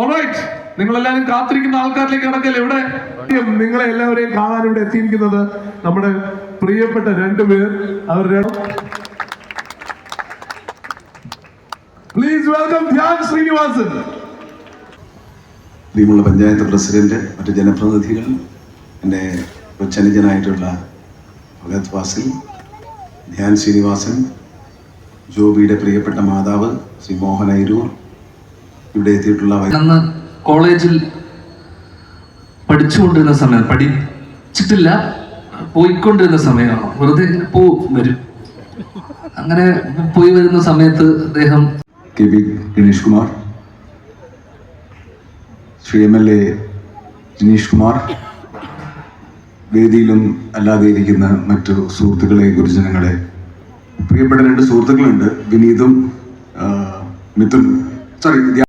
Alright, നിങ്ങളെല്ലാവരും കാത്തിരിക്കുന്ന ആൾക്കാരിലേക്ക് കടക്കല്ലേ. ഇവിടെ നിങ്ങളെ എല്ലാവരെയും കാണാൻ ഇവിടെ എത്തിയിരിക്കുന്നത് നമ്മുടെ പ്രിയപ്പെട്ട രണ്ടുപേർ. അവരുടെ പ്ലീസ് വെൽക്കം ധ്യാൻ ശ്രീനിവാസൻ. പ്രിയമുള്ള പഞ്ചായത്ത് പ്രസിഡന്റ്, മറ്റ് ജനപ്രതിനിധികൾ, എൻ്റെ കൊച്ചനുജനായിട്ടുള്ള ഭഗത് ഫാസിൽ, ധ്യാൻ ശ്രീനിവാസൻ, ജോബിയുടെ പ്രിയപ്പെട്ട മാതാവ് ശ്രീ മോഹൻ ഐരൂർ, ഇവിടെ എത്തിയിട്ടുള്ള അന്ന് കോളേജിൽ പഠിച്ചുകൊണ്ടിരുന്ന സമയം, പഠിച്ചിട്ടില്ല, പോയിക്കൊണ്ടിരുന്ന സമയമാണ്. വെറുതെ വരും. അങ്ങനെ പോയി വരുന്ന സമയത്ത് അദ്ദേഹം K V Ganesh Kumar, Shri MLA Jineesh Kumar, വേദിയിലും അല്ലാതെ ഇരിക്കുന്ന മറ്റു സുഹൃത്തുക്കളെ, ഗുരുജനങ്ങളെ, പ്രിയപ്പെട്ട രണ്ട് സുഹൃത്തുക്കളുണ്ട്, വിനീതും മിഥുൻ, സോറി